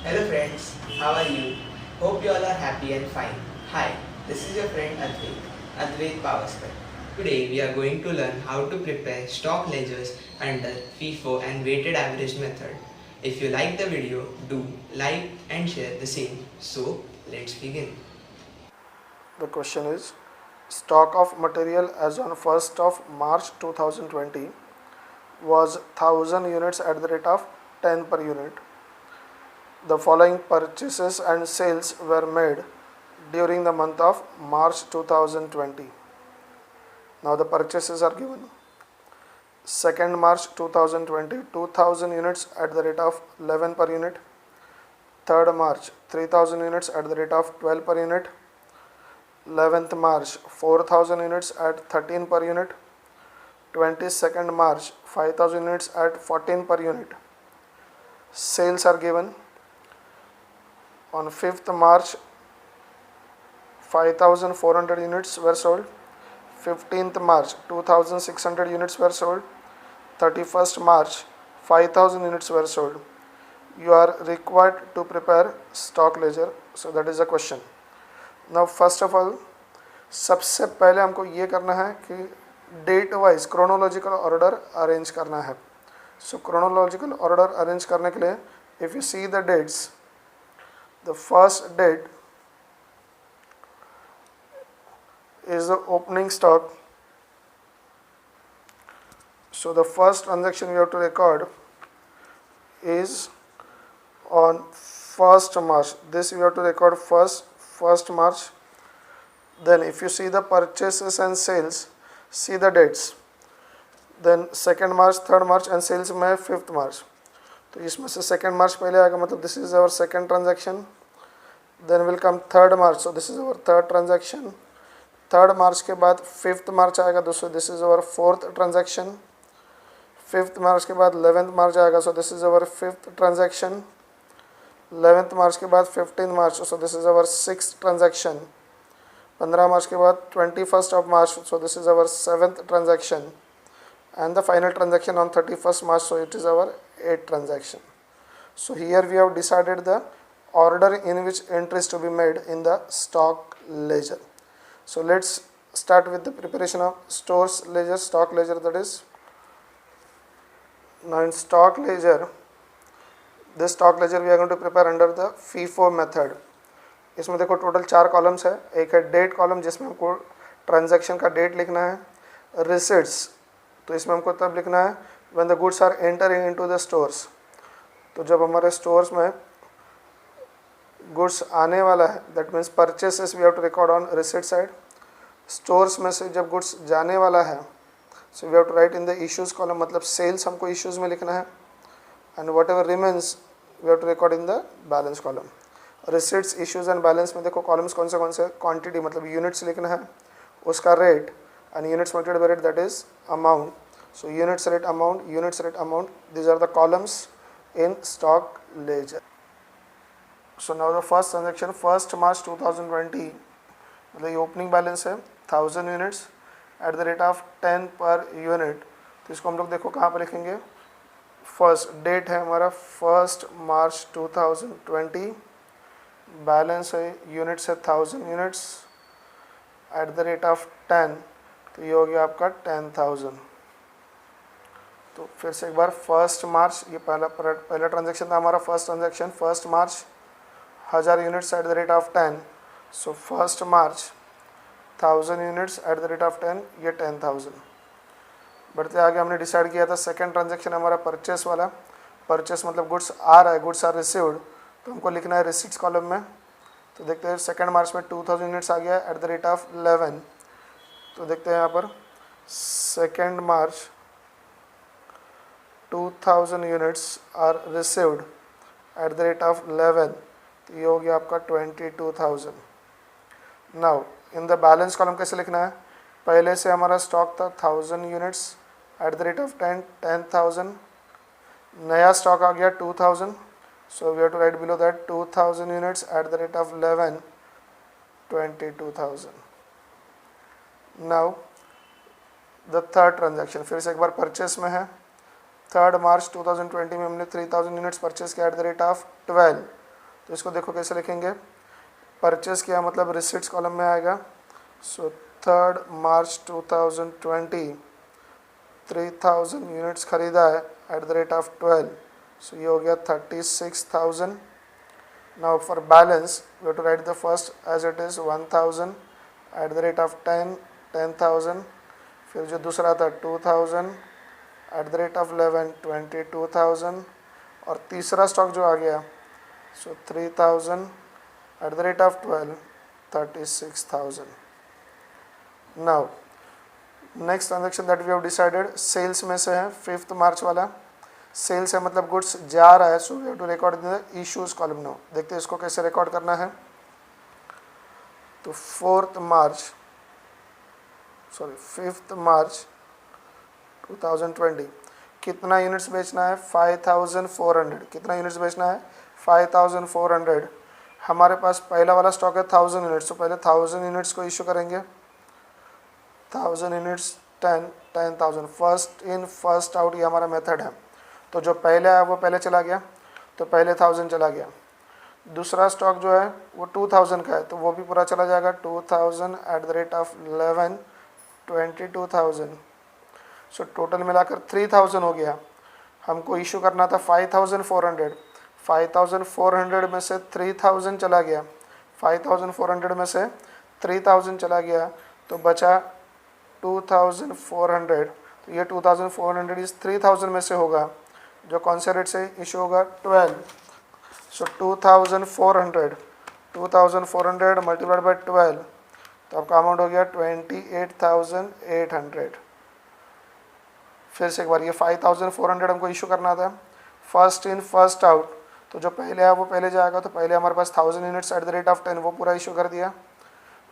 Hello friends, how are you? Hope you all are happy and fine. Hi, this is your friend Advait Pavaskar. Today we are going to learn how to prepare stock ledgers under FIFO and weighted average method. If you like the video, do like and share the same. So let's begin. The question is, stock of material as on 1st of March 2020 was 1000 units at the rate of 10 per unit. The following purchases and sales were made during the month of March 2020. Now the purchases are given. 2nd March 2020, 2000 units at the rate of 11 per unit. 3rd March, 3000 units at the rate of 12 per unit. 11th March, 4000 units at 13 per unit. 22nd March, 5000 units at 14 per unit. Sales are given. On 5th March, 5400 units were sold. 15th March, 2600 units were sold. 31st March, 5000 units were sold. You are required to prepare stock ledger. So that is the question. Now first of all, सबसे पहले हमको ये करना है कि date wise chronological order arrange करना है. So chronological order arrange करने के लिए if you see the dates, the first date is the opening stock. So the first transaction we have to record is on 1st March. This we have to record first March. Then if you see the purchases and sales, see the dates. Then 2nd March, 3rd March and sales में 5th March. तो इसमें से 2nd March पहले आएगा, मतलब this is our second transaction. Then will come 3rd March. So this is our third transaction. 3rd March के बाद 5th March आएगा दोस्तों, this is our fourth transaction. 5th March के बाद 11th March आएगा, so this is our 5th transaction. 11th March के बाद 15th March, so this is our 6th transaction. 15 March के बाद 21st of March, so this is our 7th transaction. And the final transaction on 31st March, so it is our 8th transaction. So here we have decided the order in which entries to be made in the stock ledger. So let's start with the preparation of stores ledger, stock ledger, that is. Now in stock ledger, this stock ledger we are going to prepare under the FIFO method. इसमें देखो total 4 columns है. एक है date column जिसमें हमको transaction का date लिखना है. रिसिट्स, तो इसमें हमको तब लिखना है when the goods are entering into the stores. तो जब हमारे स्टोर्स में गुड्स आने वाला है, that means purchases we have to record on receipt side. Stores में से जब गुड्स जाने वाला है, so we have to write in the issues column, मतलब सेल्स हमको इश्यूज में लिखना है. And whatever remains we have to record in the balance column. Receipts, issues and balance में देखो कॉलम्स कौन से क्वांटिटी मतलब यूनिट्स लिखना है, उसका rate, and units multiplied by rate, that is amount. So units rate amount, units rate amount, these are the columns in stock ledger. So now the first transaction 1st March 2020, मतलब ये opening balance है 1000 units at the rate of 10 per unit. तो इसको हम लोग देखो कहाँ पर लिखेंगे. फर्स्ट डेट है हमारा 1st March 2020, बैलेंस है यूनिट्स है 1000 units at the rate of 10, तो ये हो गया आपका 10,000. तो फिर से एक बार 1st March, ये पहला ट्रांजेक्शन था हमारा. First transaction 1st March 1000 units at the rate of 10. So 1st March 1000 units at the rate of 10, ये 10,000. बढ़ते आगे हमने डिसाइड किया था सेकंड ट्रांजेक्शन हमारा परचेस वाला. परचेस मतलब गुड्स आ रहा है, गुड्स आर रिसीव्ड, तो हमको लिखना है रिसीट्स कॉलम में. तो देखते हैं 2nd March में 2000 यूनिट्स आ गया एट द रेट ऑफ 11. तो देखते हैं यहाँ पर 2nd March 2000 units are received at the rate of 11, तो ये हो गया आपका 22,000. Now in the balance column कैसे लिखना है, पहले से हमारा स्टॉक था 1000 units at the rate of 10,000. नया स्टॉक आ गया 2000, so we have to write below that 2000 units at the rate of 11, 22,000. Now the third transaction फिर से एक बार परचेस में है. 3rd March 2020 में हमने 3000 यूनिट्स परचेस किया एट द रेट ऑफ 12. तो इसको देखो कैसे लिखेंगे, परचेस किया मतलब रिसिट्स कॉलम में आएगा। सो 3 मार्च 2020 3000 यूनिट्स खरीदा है at the rate of 12, so ये हो गया 36,000। Now for balance we have to write the first as it is 1000 at the rate of 10,000, फिर जो दूसरा था 2000 एट द रेट ऑफ 11 22,000, और तीसरा स्टॉक जो आ गया so 3000 at the rate of 12 36,000। Now next transaction that we have decided sales में से है 5 मार्च वाला। सेल्स है मतलब गुड्स जा रहा है, so we have to record in the issues column. Now देखते हैं इसको कैसे रिकॉर्ड करना है। तो 5 मार्च 2020 कितना यूनिट्स बेचना है, 5400। कितना यूनिट्स बेचना है, 5400। हमारे पास पहला वाला स्टॉक है 1000 यूनिट्स, तो पहले 1000 यूनिट्स को इशू करेंगे। 1000 units 10,000, first in first out, ये हमारा मेथड है। तो जो पहले आया वो पहले चला गया, तो पहले 1000 चला गया। दूसरा स्टॉक जो है वो 2000 का है, तो वो भी पूरा चला जाएगा। 2000 eight the rate of 11 22,000, so total मिलाकर 3000 हो गया। हमको इशू करना था 5400। 5400 में से 3000 चला गया, 5400 में से 3000 चला गया, तो बचा 2400। तो ये 2400 इस 3000 में से होगा, जो कौन से रेट से इशू होगा, 12। सो 2400 मल्टीप्लाइड बाई 12, तो आपका अमाउंट हो गया 28,800। फिर से एक बार, ये 5400 हमको इशू करना था, फर्स्ट इन फर्स्ट आउट, तो जो पहले आया वो पहले जाएगा। तो पहले हमारे पास 1000 units at the rate of 10, वो पूरा इशू कर दिया।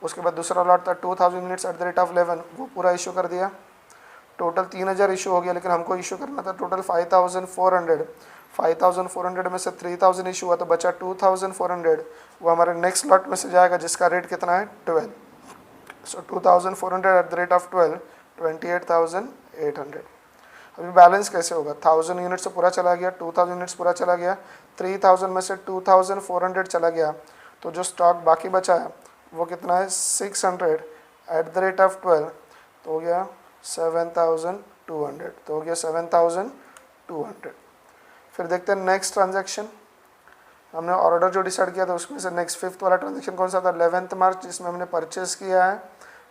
उसके बाद दूसरा लॉट था 2000 units at the rate of 11, वो पूरा इशू कर दिया। टोटल 3000 इशू हो गया, लेकिन हमको इशू करना था टोटल 5400। 5400 में से 3000 इशू हुआ, तो बचा 2400, वो हमारे नेक्स्ट लॉट में से जाएगा, जिसका रेट कितना है, 12। सो 2400 एट द रेट ऑफ 12 28,800। अभी बैलेंस कैसे होगा, 1000 यूनिट्स से पूरा चला गया, 2000 यूनिट्स पूरा चला गया, 3000 में से 2400 चला गया, तो जो स्टॉक बाकी बचा है वो कितना है, 600 एट द रेट ऑफ 12, तो हो गया 7,200। तो हो गया 7,200। फिर देखते हैं नेक्स्ट ट्रांजैक्शन। हमने ऑर्डर जो डिसाइड किया था उसमें से नेक्स्ट 5th वाला ट्रांजैक्शन कौन सा था, 11 मार्च, जिसमें हमने परचेस किया है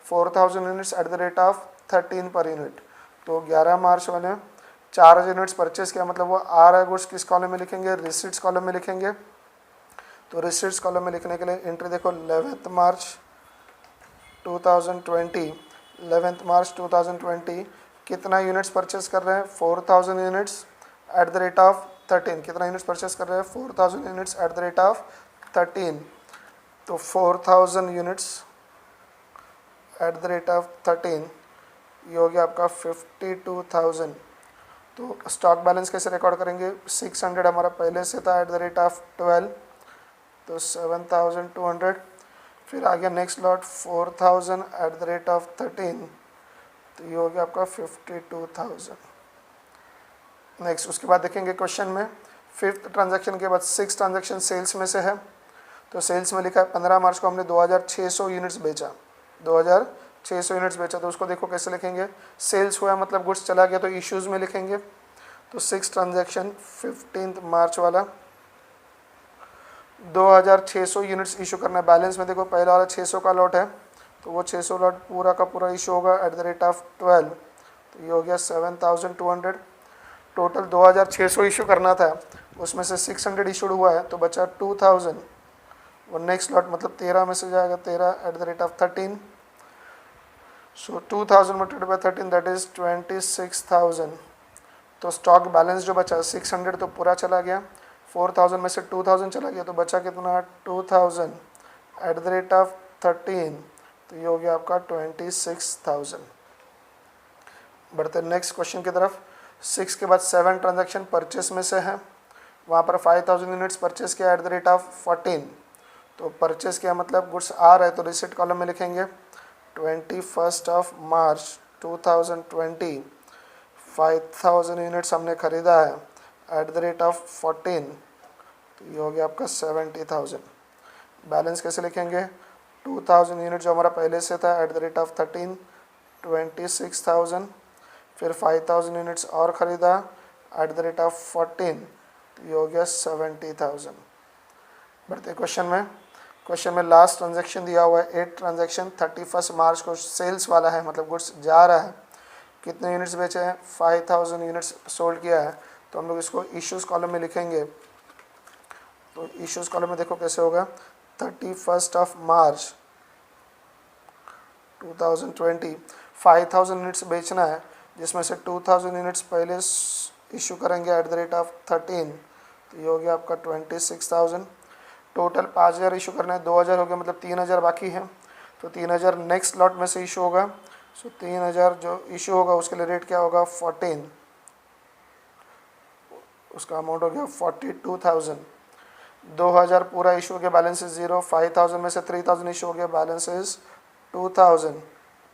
4000 units at the rate of 13 per unit. तो 11 मार्च वाले 4000 यूनिट्स परचेस किया, मतलब वो आ रहा है गुड्स, किस कॉलम में लिखेंगे, रिसीट्स कॉलम में लिखेंगे। तो रिसीट्स कॉलम में लिखने के लिए एंट्री देखो, 11 मार्च 2020, 11 मार्च 2020 कितना यूनिट्स परचेस कर रहे हैं, 4000 units at the rate of 13। कितना यूनिट्स परचेस कर रहे हैं, 4000 units at the rate of 13। तो 4000 units at the rate of 13, ये हो गया आपका 52,000। तो स्टॉक बैलेंस कैसे रिकॉर्ड करेंगे, 600 हमारा पहले से था एट द रेट ऑफ 12, तो 7,200। फिर आ गया next lot 4000 eight the rate of 13, तो ये हो गया आपका 52,000। नेक्स्ट उसके बाद देखेंगे क्वेश्चन में 5th ट्रांजैक्शन के बाद 6 ट्रांजैक्शन सेल्स में से है। तो सेल्स में लिखा है 15 मार्च को हमने 2600 यूनिट्स बेचा, 2600 यूनिट्स बेचा। तो उसको देखो कैसे लिखेंगे, सेल्स हुआ मतलब गुड्स चला गया, तो इश्यूज में लिखेंगे। तो 6 ट्रांजैक्शन 15 मार्च वाला 2600 यूनिट्स इशू करना है। बैलेंस में देखो पहला वाला 600 का लॉट है, तो वो 600 लॉट पूरा का पूरा इशू होगा एट द रेट ऑफ 12, तो ये हो गया 7,200। टोटल 2600 इशू करना था, उसमें से 600 इशूड हुआ है, तो बचा 2000। और नेक्स्ट लॉट मतलब 13 में से जाएगा, 13 eight the rate of 13। So 2000 multiplied by 13 that is 26,000। तो स्टॉक बैलेंस जो बचा 600 तो पूरा चला गया, 4000 में से 2000 चला गया, तो बचा कितना, 2000 एट द रेट ऑफ 13, तो ये हो गया आपका 26,000। बढ़ते नेक्स्ट क्वेश्चन की तरफ। 6 के बाद 7 ट्रांजैक्शन परचेस में से है, वहाँ पर 5000 यूनिट्स परचेस किया एट द रेट ऑफ 14। तो परचेस किया मतलब गुड्स आ रहा है, तो रिसिट कॉलम में लिखेंगे 21 मार्च 2020 5000 यूनिट्स हमने ख़रीदा है एट द रेट ऑफ 14, तो ये हो गया आपका 70,000। बैलेंस कैसे लिखेंगे, 2000 यूनिट जो हमारा पहले से था एट द रेट ऑफ 13, 26,000, फिर 5,000 यूनिट्स और ख़रीदा एट द रेट ऑफ 14, तो ये हो गया 70,000। बढ़ते क्वेश्चन में। क्वेश्चन में लास्ट ट्रांजैक्शन दिया हुआ है 8 ट्रांजैक्शन, 31 मार्च को सेल्स वाला है, मतलब गुड्स जा रहा है। कितने यूनिट्स बेचे हैं, 5,000 यूनिट्स सोल्ड किया है। तो हम लोग इसको इश्यूज़ कॉलम में लिखेंगे। तो इश्यूज़ कॉलम में देखो कैसे होगा, 31 मार्च 2020 5,000 यूनिट्स बेचना है, जिसमें से 2,000 यूनिट्स पहले इशू करेंगे एट द रेट ऑफ 13, तो ये हो गया आपका 26,000। टोटल 5,000 इशू करना है, 2,000 हो गया, मतलब 3,000 बाकी है। तो 3,000 नेक्स्ट लॉट में से इशू होगा। सो 3,000 जो इशू होगा उसके लिए रेट क्या होगा, 14, उसका अमाउंट हो गया 42,000। 2,000 पूरा इशू हो गया, बैलेंस इज 0। 5,000 में से 3,000 इशू हो गया, balance is 2,000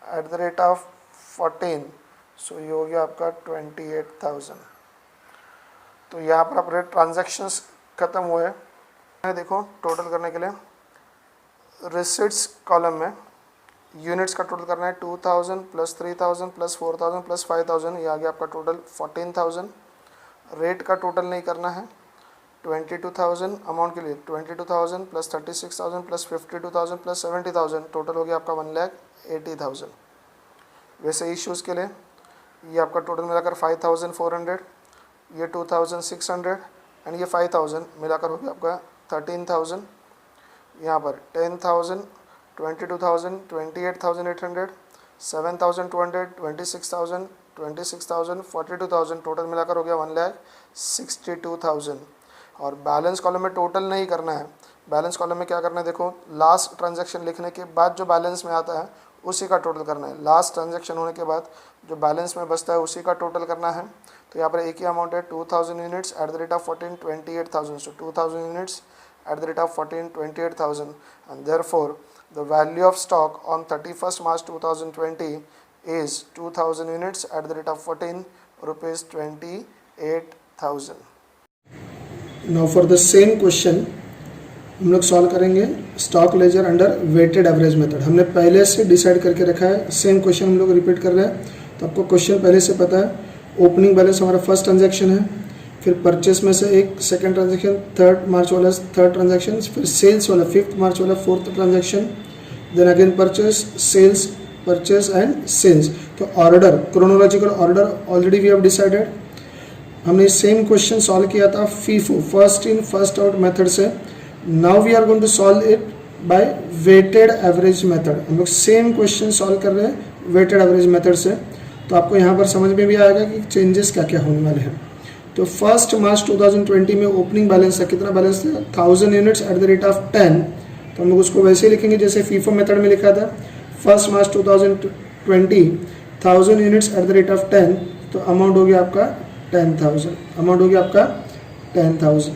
eight the rate of 14, सो ये हो गया आपका 28,000। तो यहाँ पर अपने ट्रांजैक्शंस ख़त्म हुए। देखो टोटल करने के लिए रिसिट्स कॉलम में यूनिट्स का टोटल करना है, 2,000 प्लस 3,000 प्लस 4,000 प्लस 5,000, ये आ गया आपका टोटल 14,000। रेट का टोटल नहीं करना है, 22,000 अमाउंट के लिए 22,000 प्लस 36,000 प्लस 52,000 प्लस 70,000, टोटल हो गया आपका 1,80,000। वैसे इश्यूज़ के लिए ये आपका टोटल मिलाकर 5,400, ये 2,600 एंड ये 5,000 मिलाकर हो गया आपका 13,000। यहाँ पर 10,000, 22,000, 28,800, 7,200, 26,000, 26,000, 42,000, टोटल मिलाकर हो गया 1,62,000। और बैलेंस कॉलम में टोटल नहीं करना है, बैलेंस कॉलम में क्या करना है, देखो लास्ट ट्रांजैक्शन लिखने के बाद जो बैलेंस में आता है उसी का टोटल करना है। लास्ट ट्रांजैक्शन होने के बाद जो बैलेंस में बचता है उसी का टोटल करना है। तो यहाँ पर एक ही अमाउंट है, 2,000 units at the rate of 14, 28,000। So 2,000 units at the rate of 14, 28,000, and therefore the value of stock on 31st March 2020 is 2,000 units at the rate of 14 rupees 28,000. Now for the same question हम लोग solve करेंगे stock ledger under weighted average method. हमने पहले से decide करके रखा है, same question हम लोग रिपीट कर रहे हैं। तो आपको क्वेश्चन पहले से पता है। ओपनिंग बैलेंस हमारा फर्स्ट ट्रांजैक्शन है, फिर परचेस में से एक सेकंड ट्रांजैक्शन, 3 मार्च वाला थर्ड ट्रांजैक्शन, फिर सेल्स वाला 5 मार्च वाला 4th transaction, then again purchase, sales, purchase and sales. तो order, chronological order already we have decided. हमने सेम क्वेश्चन सॉल्व किया था FIFO, first in first out method से। Now we are going to solve it by weighted average method. हम लोग same question solve कर रहे हैं वेटेड एवरेज मेथड से। तो आपको यहाँ पर समझ में भी आएगा कि चेंजेस क्या क्या होने वाले हैं। तो 1 मार्च 2020 में ओपनिंग बैलेंस था, कितना बैलेंस था, 1,000 units at the rate of 10। तो हम लोग उसको वैसे ही लिखेंगे जैसे फीफो मेथड में लिखा था। 1 मार्च 2020 1,000 units at the rate of 10, तो अमाउंट हो गया आपका 10,000, अमाउंट हो गया आपका 10,000।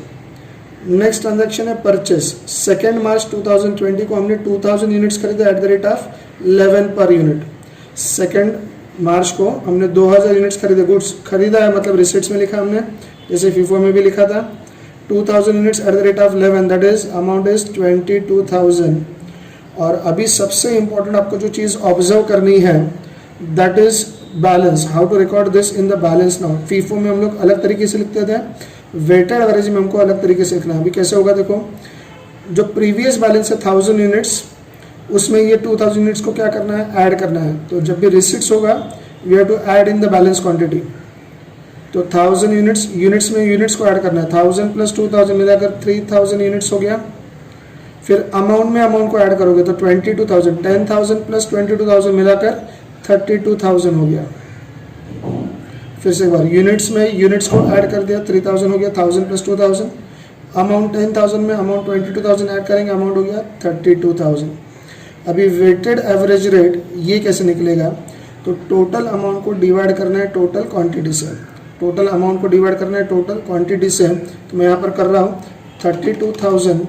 नेक्स्ट ट्रांजैक्शन है परचेस। 2 मार्च 2020 को हमने 2,000 यूनिट्स खरीदा eight the rate of 11 per unit. 2 मार्च को हमने 2,000 यूनिट्स खरीदे, गुड्स खरीदा है, मतलब रिसिट्स में लिखा हमने, जैसे फीफो में भी लिखा था। 2,000 units at the rate of 11, that is amount is 22,000। और अभी सबसे इंपॉर्टेंट आपको जो चीज़ ऑब्जर्व करनी है that is balance, how to record this in the balance now. FIFO में हम लोग अलग तरीके से लिखते थे, वेटेड एवरेज में हमको अलग तरीके से लिखना है। अभी कैसे होगा, देखो जो प्रीवियस बैलेंस है 1,000 यूनिट्स, उसमें ये 2,000 यूनिट्स को क्या करना है, ऐड करना है। तो जब भी रिसिट्स होगा we have to add in the balance quantity. तो 1,000 यूनिट्स में यूनिट्स को ऐड करना है, 1,000 प्लस 2,000 मिलाकर 3,000 यूनिट्स हो गया। फिर अमाउंट में अमाउंट को ऐड करोगे तो 22,000, 10,000 प्लस 22,000 मिलाकर 32,000 हो गया। फिर से एक बार यूनिट्स में यूनिट्स को ऐड कर दिया, 3,000 हो गया, 1,000 प्लस 2,000, अमाउंट 10,000 में अमाउंट 22,000 ऐड करेंगे, अमाउंट हो गया 32,000। अभी वेटेड एवरेज रेट ये कैसे निकलेगा, तो टोटल अमाउंट को डिवाइड करना है टोटल क्वांटिटी से, टोटल अमाउंट को डिवाइड करना है टोटल क्वांटिटी से। तो मैं यहाँ पर कर रहा हूँ 32,000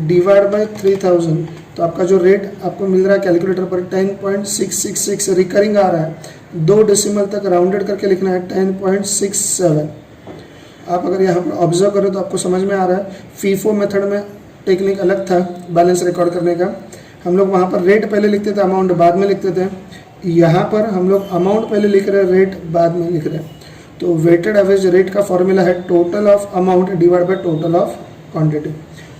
डिवाइड बाय 3,000, तो आपका जो रेट आपको मिल रहा है कैलकुलेटर पर 10.666 रिकरिंग आ रहा है, 2 डेसिमल तक राउंडेड करके लिखना है 10.67। आप अगर यहाँ पर ऑब्जर्व करें तो आपको समझ में आ रहा है फीफो मेथड में टेक्निक अलग था बैलेंस रिकॉर्ड करने का। हम लोग वहाँ पर रेट पहले लिखते थे, अमाउंट बाद में लिखते थे। यहाँ पर हम लोग अमाउंट पहले लिख रहे हैं, रेट बाद में लिख रहे हैं। तो वेटेड एवरेज रेट का फॉर्मूला है total of amount divide by total of quantity.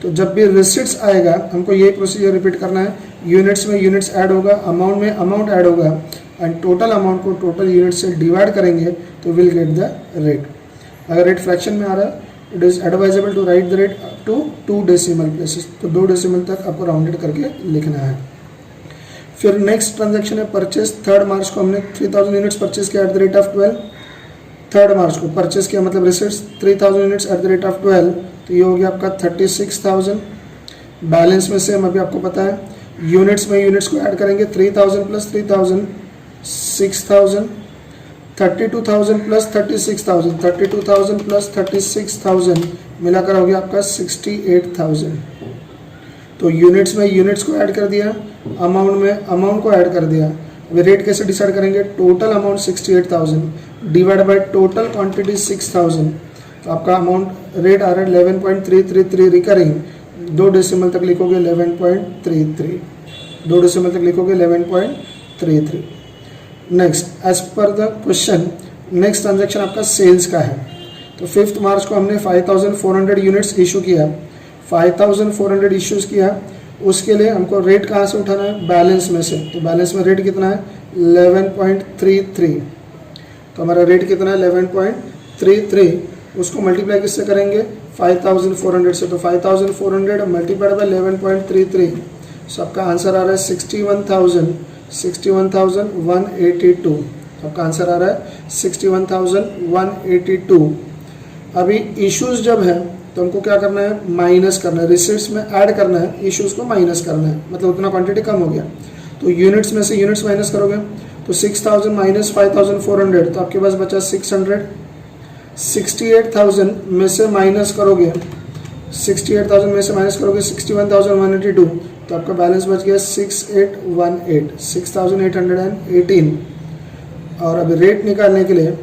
तो जब भी रिसिट्स आएगा हमको यही प्रोसीजर रिपीट करना है। यूनिट्स में यूनिट्स ऐड होगा, अमाउंट में अमाउंट ऐड होगा एंड टोटल अमाउंट को टोटल यूनिट से डिवाइड करेंगे तो विल गेट द रेट। अगर रेट फ्रैक्शन में आ रहा है it is advisable to write the rate up to 2 decimal places. तो 2 डेसिमल तक आपको राउंडेड करके लिखना है। फिर नेक्स्ट ट्रांजैक्शन है परचेस। 3 मार्च को हमने 3000 यूनिट्स परचेस किया एट द रेट ऑफ 12। 3 मार्च को परचेस किया मतलब receipts 3000 units at the rate of 12। तो ये हो गया आपका 36,000। बैलेंस में से हम अभी आपको पता है यूनिट्स में यूनिट्स को ऐड करेंगे 3000 प्लस 3000 6000, 32,000 प्लस 36,000, 32,000 प्लस 36,000 मिलाकर हो गया आपका 68,000। तो यूनिट्स में यूनिट्स को ऐड कर दिया, अमाउंट में अमाउंट को ऐड कर दिया। अभी रेट कैसे डिसाइड करेंगे? Total amount 68,000 divide by total quantity 6,000। तो आपका अमाउंट रेट आ रहा है 11.333 रिकरिंग। 2 डेसिमल तक लिखोगे 11.33, 2 डेसिमल तक लिखोगे 11.33। Next as per the question next transaction आपका सेल्स का है। तो 5 मार्च को हमने 5,400 यूनिट्स इशू किया। 5,400 इश्यूज किया, उसके लिए हमको रेट कहाँ से उठाना है? बैलेंस में से। तो बैलेंस में रेट कितना है? 11.33। तो हमारा रेट कितना है? 11.33। उसको मल्टीप्लाई किससे करेंगे? 5,400 से। तो 5,400 मल्टीप्लाइड बाय 11.33। सो आपका आंसर आ रहा है 61,182। आपका आंसर आ रहा है 61,182। अभी इश्यूज जब है तो हमको क्या करना है? माइनस करना है। रिसीट्स में ऐड करना है, इश्यूज को माइनस करना है, मतलब उतना क्वांटिटी कम हो गया। तो यूनिट्स में से यूनिट्स माइनस करोगे तो 6,000 माइनस 5,400 तो आपके पास बचा 600। 68,000 में से माइनस करोगे 61,882 तो आपका बैलेंस बच गया 6,818। और अभी रेट निकालने के लिए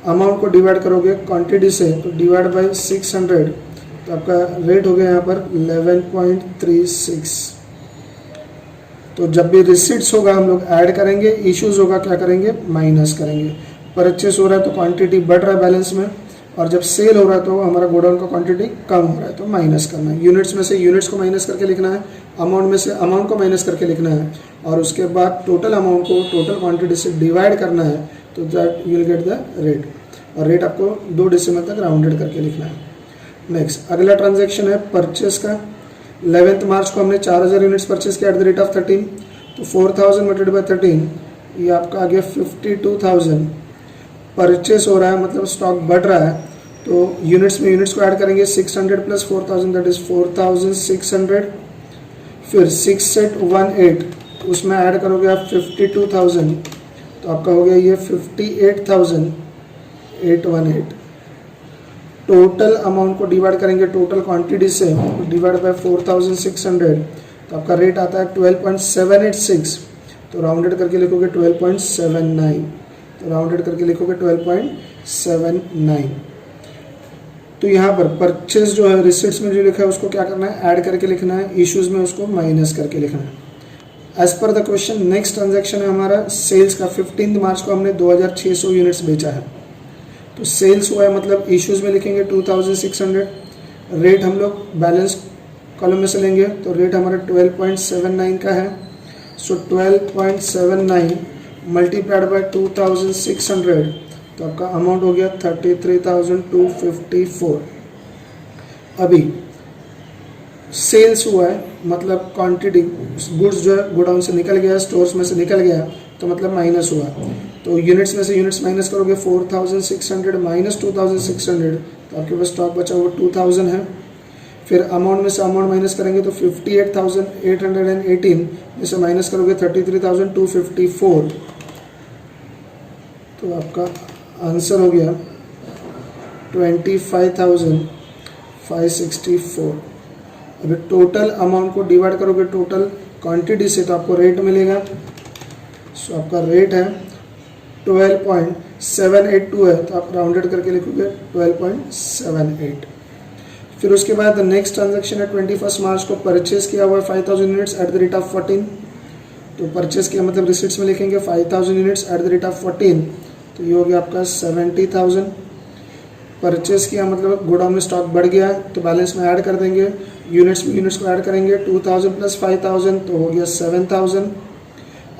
अमाउंट को डिवाइड करोगे क्वांटिटी से, तो डिवाइड बाय 600 तो आपका रेट हो गया यहाँ पर 11.36। तो जब भी रिसीट्स होगा हम लोग ऐड करेंगे, इश्यूज होगा क्या करेंगे? माइनस करेंगे। परचेस हो रहा है तो क्वांटिटी बढ़ रहा है बैलेंस में, और जब सेल हो रहा है तो हमारा गोडाउन का क्वांटिटी कम हो रहा है, तो माइनस करना है। यूनिट्स में से यूनिट्स को माइनस करके लिखना है, अमाउंट में से अमाउंट को माइनस करके लिखना है, और उसके बाद टोटल अमाउंट को टोटल क्वांटिटी से डिवाइड करना है, तो that you will get the rate. और रेट आपको 2 डेसिमल तक राउंडेड करके लिखना है। नेक्स्ट अगला ट्रांजैक्शन है परचेस का। 11 मार्च को हमने 4,000 यूनिट्स परचेस किया एट द रेट ऑफ 13। तो 4,000 मल्टीप्लाइड बाय 13 ये आपका आ गया 52,000। परचेस हो रहा है मतलब स्टॉक बढ़ रहा है, तो यूनिट्स में यूनिट्स को ऐड करेंगे 600 प्लस 4,000 दैट इज 4,600। फिर 6,818 उसमें ऐड करोगे आप 52,000 तो आपका हो गया ये 58,818। टोटल अमाउंट को डिवाइड करेंगे टोटल क्वांटिटी से, डिवाइड बाय 4,600 तो आपका रेट आता है 12.786। तो राउंडेड करके लिखोगे 12.79। तो राउंडेड करके लिखोगे 12.79। तो यहाँ पर परचेज जो है रिसिट्स में जो लिखा है उसको क्या करना है? ऐड करके लिखना है, इश्यूज में उसको माइनस करके लिखना है। As per the question next transaction है हमारा सेल्स का। 15 मार्च को हमने 2,600 यूनिट्स बेचा है। तो सेल्स हुआ है मतलब इश्यूज में लिखेंगे 2,600। रेट हम लोग बैलेंस कॉलम में से लेंगे, तो रेट हमारा 12.79 का है। सो 12.79 मल्टीप्लाइड बाय 2,600 तो आपका अमाउंट हो गया 33,254। अभी सेल्स हुआ है मतलब क्वांटिटी गुड्स जो है गोडाउन से निकल गया, स्टोर्स में से निकल गया, तो मतलब माइनस हुआ। तो यूनिट्स में से यूनिट्स माइनस करोगे 4,600 माइनस 2,600 तो आपके पास स्टॉक बचा हुआ 2,000 है। फिर अमाउंट में से अमाउंट माइनस करेंगे तो 58,818 में से माइनस करोगे 33,254 तो आपका आंसर हो गया 25,564। अभी टोटल अमाउंट को डिवाइड करोगे टोटल क्वांटिटी से तो आपको रेट मिलेगा। सो आपका रेट है 12.782 है, तो आप राउंडेड करके लिखोगे 12.78। फिर उसके बाद नेक्स्ट ट्रांजैक्शन है 21 मार्च को परचेज किया हुआ है 5000 units at the rate of 14। तो परचेज किया मतलब रिसिट्स में लिखेंगे 5000 units at the rate of 14, तो ये हो गया आपका 70,000। परचेज किया मतलब गोडाउन में स्टॉक बढ़ गया तो बैलेंस में ऐड कर देंगे, यूनिट्स में यूनिट्स को ऐड करेंगे, 2000 प्लस 5000 तो हो गया 7000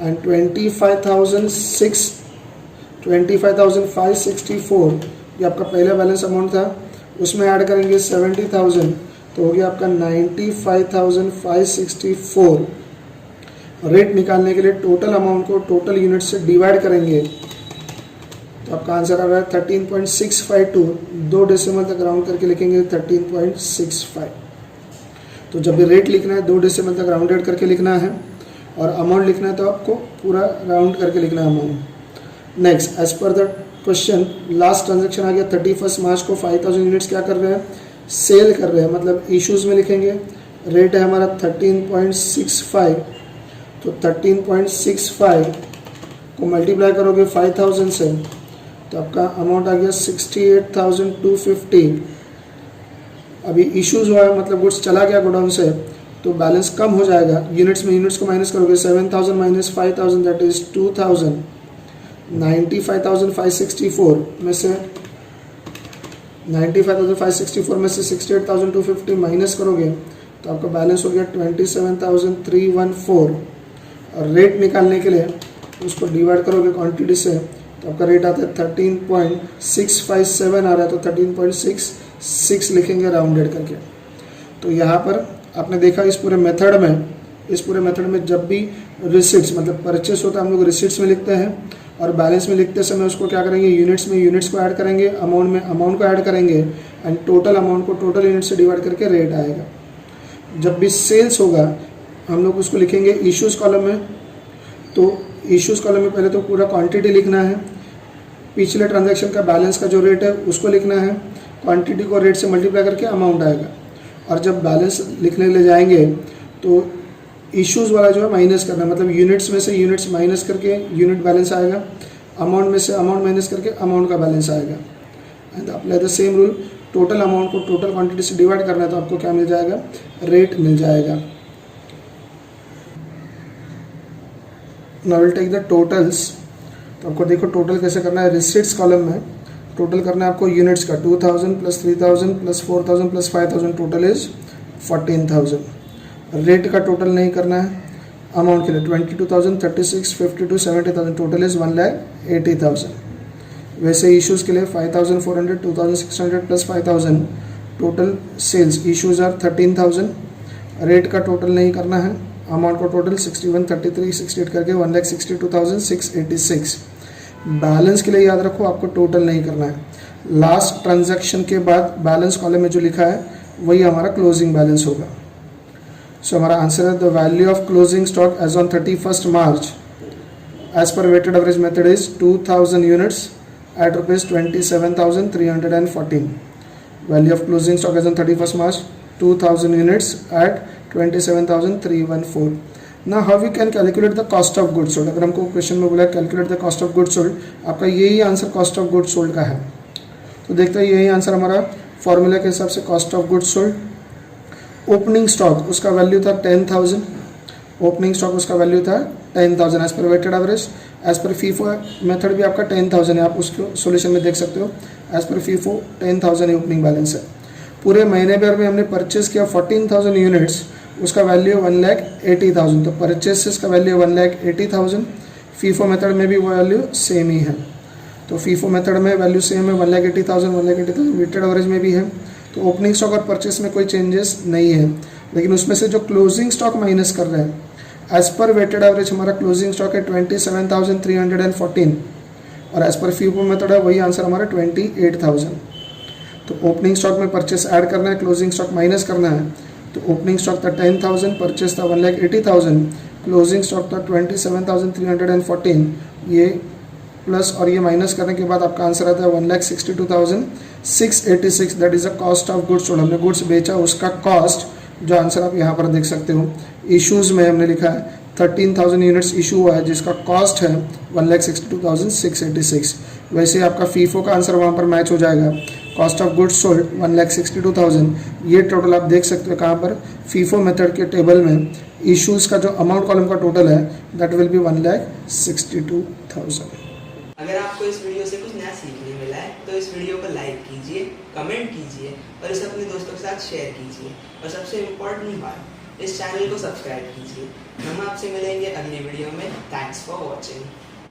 एंड 25,564 ये आपका पहला बैलेंस अमाउंट था, उसमें ऐड करेंगे 70,000 तो हो गया आपका 95,564। रेट निकालने के लिए टोटल अमाउंट को टोटल यूनिट से डिवाइड करेंगे तो आपका आंसर आ रहा है 13.652, 2 डेसिमल तक राउंड करके लिखेंगे 13.65। तो जब भी रेट लिखना है 2 डेसिमल तक राउंडेड करके लिखना है और अमाउंट लिखना है तो आपको पूरा राउंड करके लिखना है amount. Next, as per the question last transaction आ गया 31 मार्च को 5000 यूनिट्स क्या कर रहे हैं, सेल कर रहे हैं, मतलब इश्यूज में लिखेंगे। रेट है हमारा 13.65, तो 13.65 को मल्टीप्लाई करोगे 5000 से तो आपका अमाउंट आ गया 68,250। अभी इश्यूज हुआ है मतलब गुड्स चला गया गोडाउन से तो बैलेंस कम हो जाएगा, यूनिट्स में यूनिट्स को माइनस करोगे 7000 माइनस 5000 दैट इज 2000, 95,564 में से 68,250 माइनस करोगे तो आपका बैलेंस हो गया 27,314। और रेट निकालने के लिए उसको डिवाइड करोगे क्वांटिटी से तो आपका रेट आता है 13.657 आ रहा है, तो 13.66 लिखेंगे राउंडेड करके। तो यहाँ पर आपने देखा इस पूरे मेथड में जब भी रिसिट्स मतलब परचेस होता है हम लोग रिसिट्स में लिखते हैं और बैलेंस में लिखते समय उसको क्या करेंगे, यूनिट्स में यूनिट्स को ऐड करेंगे, अमाउंट में अमाउंट को ऐड करेंगे एंड टोटल अमाउंट को टोटल यूनिट से डिवाइड करके रेट आएगा। जब भी सेल्स होगा हम लोग उसको लिखेंगे इश्यूज कॉलम में, तो इश्यूज कॉलम में पहले तो पूरा क्वांटिटी लिखना है, पिछले ट्रांजैक्शन का बैलेंस का जो रेट है उसको लिखना है, क्वांटिटी को रेट से मल्टीप्लाई करके अमाउंट आएगा। और जब बैलेंस लिखने ले जाएंगे तो इश्यूज वाला जो है माइनस करना है, मतलब यूनिट्स में से यूनिट्स माइनस करके यूनिट बैलेंस आएगा, अमाउंट में से अमाउंट माइनस करके अमाउंट का बैलेंस आएगा। And apply the same rule, total amount को टोटल क्वांटिटी से डिवाइड करना है तो आपको क्या मिल जाएगा, रेट मिल जाएगा। Now will take the totals. तो आपको देखो टोटल कैसे करना है, रिसिट्स कॉलम में टोटल करना है आपको यूनिट्स का 2000 plus 3000 plus 4000 plus 5000 total is 14,000। Rate का टोटल नहीं करना है, अमाउंट के लिए 22,000 36 52 70,000 टोटल इज 1,80,000। वैसे इश्यूज के लिए 5,400 2,600 plus 5,000 total sales issues are 13,000। Rate का टोटल नहीं करना है, अमाउंट को टोटल 61 33 68 करके 1,62,686। बैलेंस के लिए याद रखो आपको टोटल नहीं करना है, लास्ट ट्रांजैक्शन के बाद बैलेंस कॉलम में जो लिखा है वही हमारा क्लोजिंग बैलेंस होगा। सो हमारा आंसर है the value of closing stock as on 31 March as per weighted average method is 2,000 units at ₹27,314। Value of closing stock as on 31 March 2,000 units at 27,314। ना how we can calculate the cost of goods sold. अगर हमको question में बोला calculate the cost of goods sold, आपका यही answer cost of goods sold का है। तो देखते हैं यही आंसर हमारा फॉर्मूला के हिसाब से cost of goods sold. Opening stock उसका वैल्यू था 10,000, ओपनिंग स्टॉक उसका वैल्यू था 10,000 as per weighted average. As per FIFO method भी आपका 10,000 है, आप उसको सोल्यूशन में देख सकते हो। एज पर फीफो 10,000 ही ओपनिंग बैलेंस है। पूरे महीने भर में हमने परचेज किया 14,000 यूनिट्स, उसका वैल्यू 1,80,000, तो परचेसेस का वैल्यू 1,80,000। फीफो मेथड में भी वो वैल्यू सेम ही है, तो फीफो मेथड में वैल्यू सेम है 1,80,000 वेटेड एवरेज में भी है। तो ओपनिंग स्टॉक और परचेस में कोई चेंजेस नहीं है, लेकिन उसमें से जो क्लोजिंग स्टॉक माइनस कर रहे हैं एज पर वेटेड एवरेज हमारा क्लोजिंग स्टॉक है 27,314 और एज पर फीफो मेथड है वही आंसर हमारा 28,000। तो ओपनिंग स्टॉक में परचेस ऐड करना है, क्लोजिंग स्टॉक माइनस करना है। तो ओपनिंग स्टॉक था 10,000, परचेस था 1,80,000, क्लोजिंग स्टॉक था 27,314। ये प्लस और ये माइनस करने के बाद आपका आंसर आता है 1,62,686। That is the cost of goods sold. हमने गुड्स बेचा उसका कॉस्ट, जो आंसर आप यहाँ पर देख सकते हो। इश्यूज में हमने लिखा है 13,000 यूनिट्स इशू हुआ है जिसका कॉस्ट है 1,62,686। वैसे आपका फीफो का आंसर वहाँ पर मैच हो जाएगा। Cost of goods sold 1,62,000। ये टोटल आप देख सकते हो कहाँ पर, फीफो मेथड के टेबल में इश्यूज़ का जो अमाउंट कॉलम का टोटल है दैट विल बी 1,62,000। अगर आपको इस वीडियो से कुछ नया सीखने मिला है तो इस वीडियो को लाइक कीजिए, कमेंट कीजिए और इसे अपने दोस्तों के साथ शेयर कीजिए। और सबसे इम्पोर्टेंट बात, इस चैनल को सब्सक्राइब कीजिए। हम आपसे मिलेंगे अगली वीडियो में। Thanks for watching.